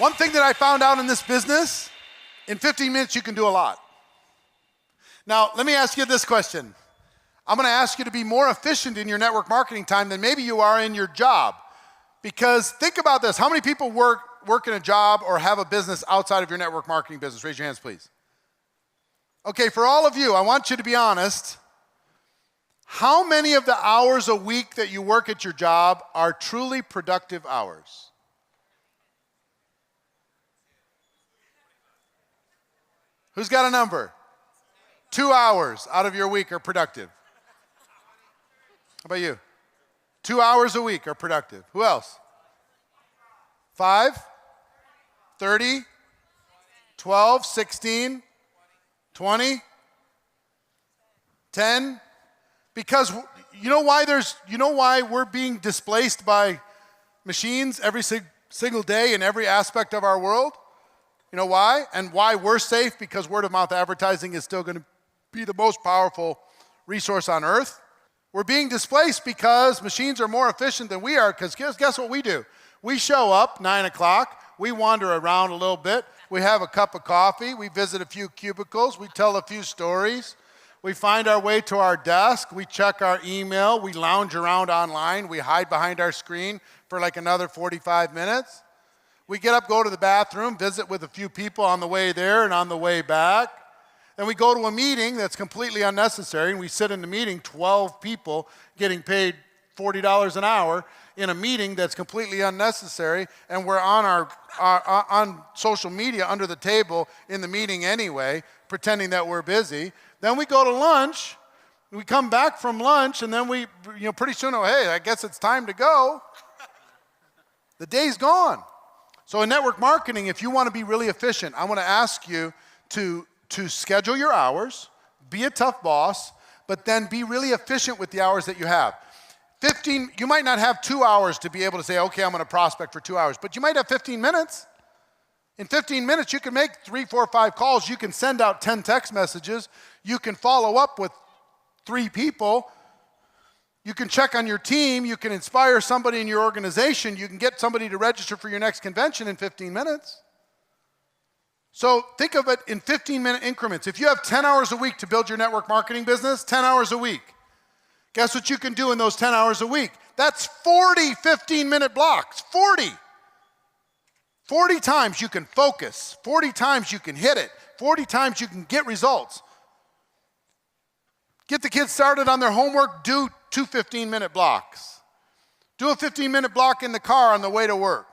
One thing that I found out in this business, in 15 minutes you can do a lot. Now, let me ask you this question. I'm going to ask you to be more efficient in your network marketing time than maybe you are in your job. Because think about this. How many people work in a job or have a business outside of your network marketing business? Raise your hands, please. Okay, for all of you, I want you to be honest. How many of the hours a week that you work at your job are truly productive hours? Who's got a number? 2 hours out of your week are productive. How about you? 2 hours a week are productive. Who else? 5? 30? 12? 16? 20? 10? Because you know why we're being displaced by machines every single day in every aspect of our world? You know why? And why we're safe? Because word of mouth advertising is still going to be the most powerful resource on earth. We're being displaced because machines are more efficient than we are, because guess what we do? We show up 9 o'clock, we wander around a little bit, we have a cup of coffee, we visit a few cubicles, we tell a few stories, we find our way to our desk, we check our email, we lounge around online, we hide behind our screen for like another 45 minutes. We get up, go to the bathroom, visit with a few people on the way there and on the way back. Then we go to a meeting that's completely unnecessary, and we sit in the meeting, 12 people getting paid $40 an hour in a meeting that's completely unnecessary, and we're on on social media under the table in the meeting anyway, pretending that we're busy. Then we go to lunch, we come back from lunch, and then we, pretty soon, hey, I guess it's time to go. The day's gone. So in network marketing, if you want to be really efficient, I want to ask you to schedule your hours, be a tough boss, but then be really efficient with the hours that you have. You might not have 2 hours to be able to say, okay, I'm going to prospect for 2 hours, but you might have 15 minutes. In 15 minutes, you can make 3, 4, 5 calls. You can send out 10 text messages. You can follow up with 3 people. You can check on your team. You can inspire somebody in your organization. You can get somebody to register for your next convention in 15 minutes. So think of it in 15-minute increments. If you have 10 hours a week to build your network marketing business, 10 hours a week, guess what you can do in those 10 hours a week? That's 40 15-minute blocks, 40. 40 times you can focus, 40 times you can hit it, 40 times you can get results. Get the kids started on their homework, do 2 15-minute blocks. Do a 15-minute block in the car on the way to work.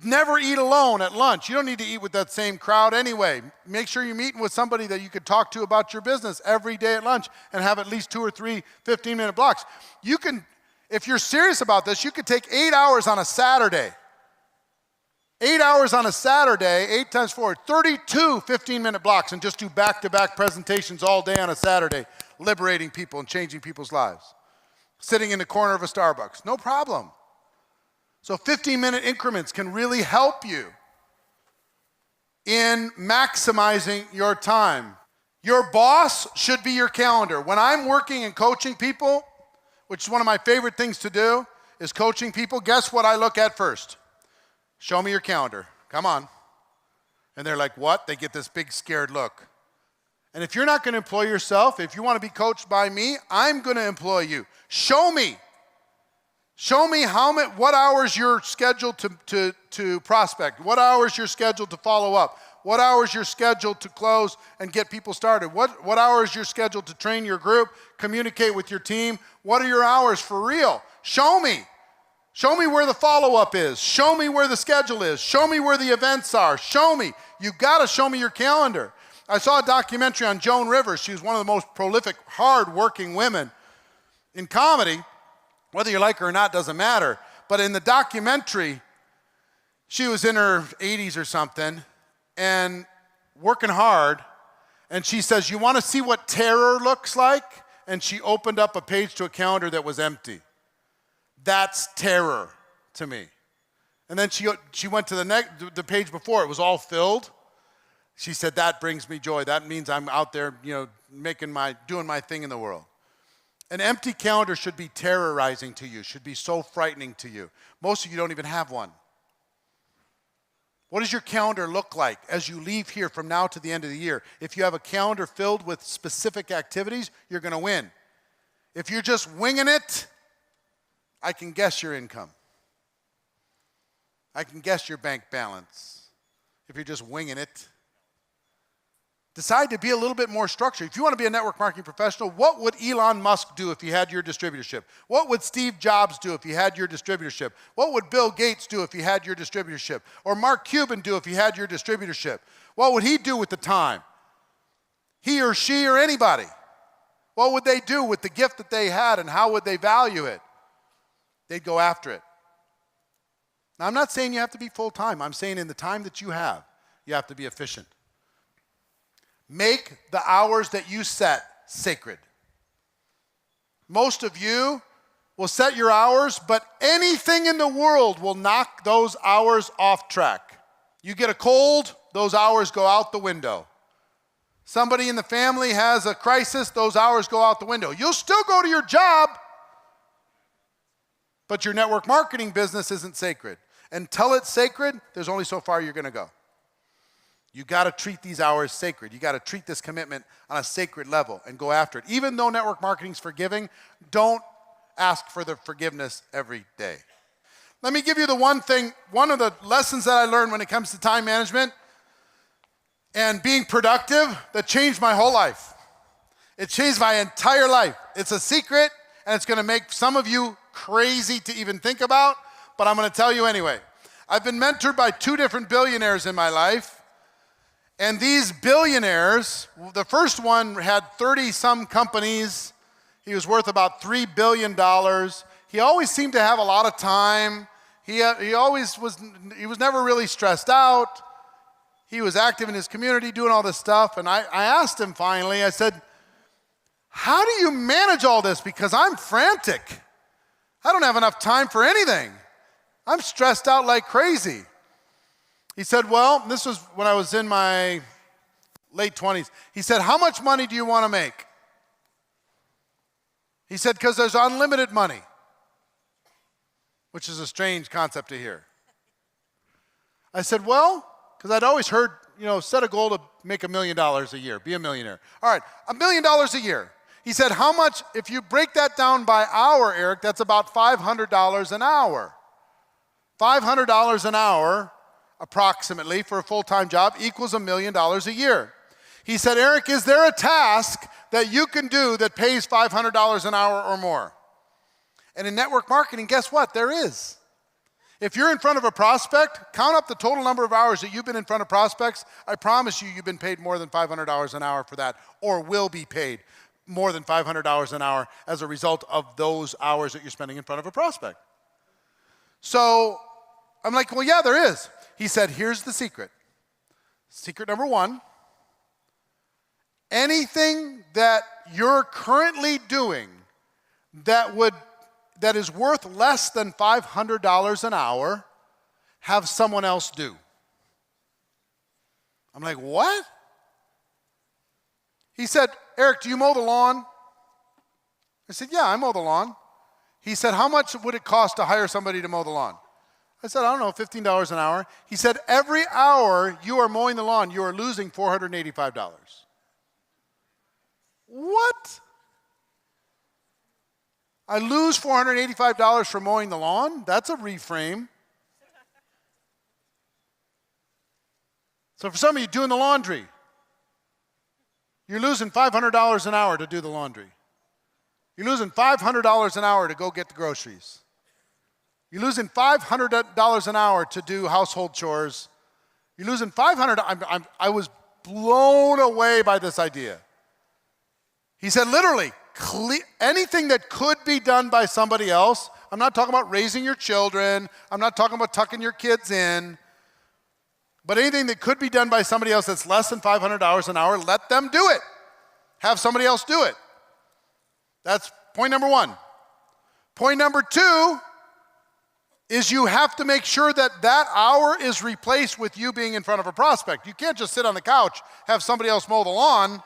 Never eat alone at lunch. You don't need to eat with that same crowd anyway. Make sure you're meeting with somebody that you could talk to about your business every day at lunch and have at least 2 or 3 15-minute blocks. You can, if you're serious about this, you could take 8 hours on a Saturday. 8 hours on a Saturday, 8 times 4, 32 15-minute blocks, and just do back-to-back presentations all day on a Saturday, liberating people and changing people's lives. Sitting in the corner of a Starbucks, no problem. So 15-minute increments can really help you in maximizing your time. Your boss should be your calendar. When I'm working and coaching people, which is one of my favorite things to do, is coaching people, guess what I look at first? Show me your calendar. Come on. And they're like, what? They get this big scared look. And if you're not going to employ yourself, if you want to be coached by me, I'm going to employ you. Show me. Show me what hours you're scheduled to prospect, what hours you're scheduled to follow up, what hours you're scheduled to close and get people started, what hours you're scheduled to train your group, communicate with your team. What are your hours for real? Show me. Show me where the follow-up is. Show me where the schedule is. Show me where the events are. Show me. You've got to show me your calendar. I saw a documentary on Joan Rivers. She was one of the most prolific, hard-working women in comedy. Whether you like her or not doesn't matter. But in the documentary, she was in her 80s or something and working hard. And she says, you want to see what terror looks like? And she opened up a page to a calendar that was empty. That's terror to me. And then she went to the page before. It was all filled. She said, that brings me joy. That means I'm out there, doing my thing in the world. An empty calendar should be terrorizing to you, should be so frightening to you. Most of you don't even have one. What does your calendar look like as you leave here from now to the end of the year? If you have a calendar filled with specific activities, you're going to win. If you're just winging it, I can guess your income. I can guess your bank balance. If you're just winging it. Decide to be a little bit more structured. If you want to be a network marketing professional, what would Elon Musk do if he had your distributorship? What would Steve Jobs do if he had your distributorship? What would Bill Gates do if he had your distributorship? Or Mark Cuban do if he had your distributorship? What would he do with the time? He or she or anybody. What would they do with the gift that they had, and how would they value it? They'd go after it. Now, I'm not saying you have to be full-time. I'm saying in the time that you have to be efficient. Make the hours that you set sacred. Most of you will set your hours, but anything in the world will knock those hours off track. You get a cold, those hours go out the window. Somebody in the family has a crisis, those hours go out the window. You'll still go to your job, but your network marketing business isn't sacred. Until it's sacred, there's only so far you're going to go. You got to treat these hours sacred. You got to treat this commitment on a sacred level and go after it. Even though network marketing is forgiving, don't ask for the forgiveness every day. Let me give you the one thing, one of the lessons that I learned when it comes to time management and being productive that changed my whole life. It changed my entire life. It's a secret, and it's going to make some of you crazy to even think about, but I'm going to tell you anyway. I've been mentored by 2 different billionaires in my life. And these billionaires, the first one had 30-some companies. He was worth about $3 billion. He always seemed to have a lot of time. He was never really stressed out. He was active in his community doing all this stuff. And I asked him finally, I said, how do you manage all this? Because I'm frantic. I don't have enough time for anything. I'm stressed out like crazy. He said, well, this was when I was in my late 20s. He said, how much money do you want to make? He said, because there's unlimited money, which is a strange concept to hear. I said, well, because I'd always heard, set a goal to make $1 million a year, be a millionaire. All right, $1 million a year. He said, how much, if you break that down by hour, Eric, that's about $500 an hour. $500 an hour, approximately, for a full-time job equals $1 million a year. He said, Eric, is there a task that you can do that pays $500 an hour or more? And in network marketing, guess what? There is. If you're in front of a prospect, count up the total number of hours that you've been in front of prospects. I promise you, you've been paid more than $500 an hour for that, or will be paid more than $500 an hour as a result of those hours that you're spending in front of a prospect. So I'm like, well, yeah, there is. He said, here's the secret. Secret number 1, anything that you're currently doing that is worth less than $500 an hour, have someone else do. I'm like, what? He said, Eric, do you mow the lawn? I said, yeah, I mow the lawn. He said, how much would it cost to hire somebody to mow the lawn? I said, I don't know, $15 an hour. He said, every hour you are mowing the lawn, you are losing $485. What? I lose $485 for mowing the lawn? That's a reframe. So for some of you doing the laundry, you're losing $500 an hour to do the laundry. You're losing $500 an hour to go get the groceries. You're losing $500 an hour to do household chores. You're losing $500. I was blown away by this idea. He said, literally, anything that could be done by somebody else. I'm not talking about raising your children. I'm not talking about tucking your kids in. But anything that could be done by somebody else that's less than $500 an hour, let them do it. Have somebody else do it. That's point number 1. Point number 2 is you have to make sure that that hour is replaced with you being in front of a prospect. You can't just sit on the couch, have somebody else mow the lawn,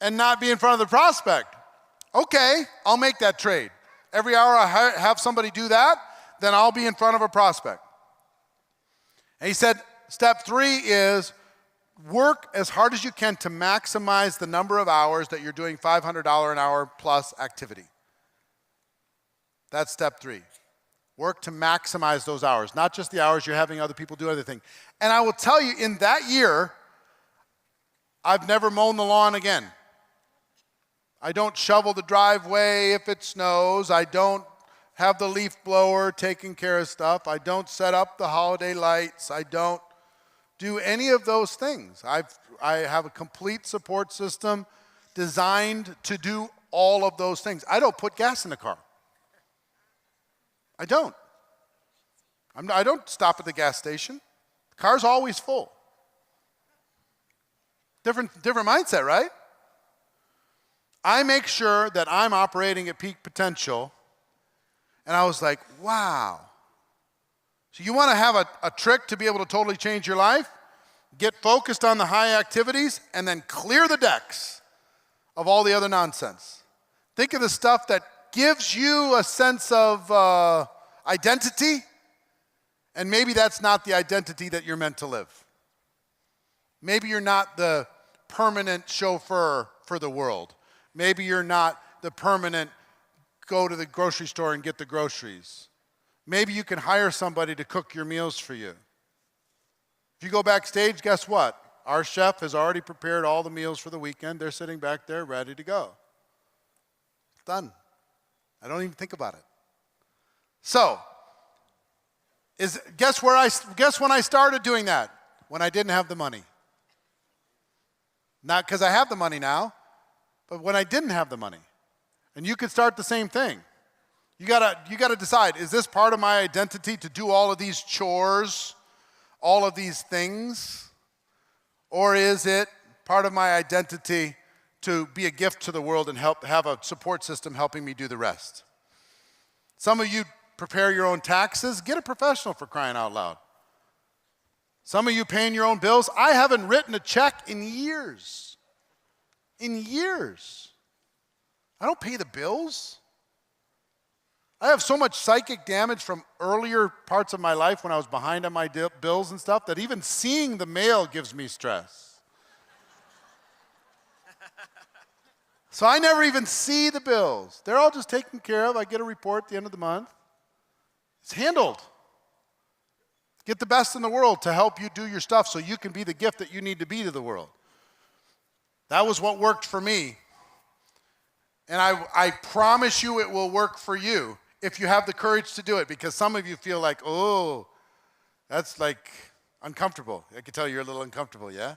and not be in front of the prospect. Okay, I'll make that trade. Every hour I have somebody do that, then I'll be in front of a prospect. And he said, step 3 is work as hard as you can to maximize the number of hours that you're doing $500 an hour plus activity. That's step 3. Work to maximize those hours, not just the hours you're having other people do other things. And I will tell you, in that year, I've never mown the lawn again. I don't shovel the driveway if it snows. I don't have the leaf blower taking care of stuff. I don't set up the holiday lights. I don't do any of those things. I have a complete support system designed to do all of those things. I don't put gas in the car. I don't. I don't stop at the gas station. The car's always full. Different mindset, right? I make sure that I'm operating at peak potential. And I was like, wow. So you want to have a trick to be able to totally change your life? Get focused on the high activities and then clear the decks of all the other nonsense. Think of the stuff that gives you a sense of identity, and maybe that's not the identity that you're meant to live. Maybe you're not the permanent chauffeur for the world. Maybe you're not the permanent go to the grocery store and get the groceries. Maybe you can hire somebody to cook your meals for you. If you go backstage, guess what? Our chef has already prepared all the meals for the weekend. They're sitting back there ready to go. It's done. I don't even think about it. So, guess when I started doing that? When I didn't have the money. Not because I have the money now, but when I didn't have the money. And you could start the same thing. You gotta decide, is this part of my identity to do all of these chores, all of these things? Or is it part of my identity to be a gift to the world and have a support system helping me do the rest? Some of you prepare your own taxes. Get a professional, for crying out loud. Some of you paying your own bills. I haven't written a check in years. In years. I don't pay the bills. I have so much psychic damage from earlier parts of my life when I was behind on my bills and stuff that even seeing the mail gives me stress. So I never even see the bills. They're all just taken care of. I get a report at the end of the month. It's handled. Get the best in the world to help you do your stuff so you can be the gift that you need to be to the world. That was what worked for me. And I promise you it will work for you if you have the courage to do it, because some of you feel like, oh, that's like uncomfortable. I can tell you're a little uncomfortable, yeah?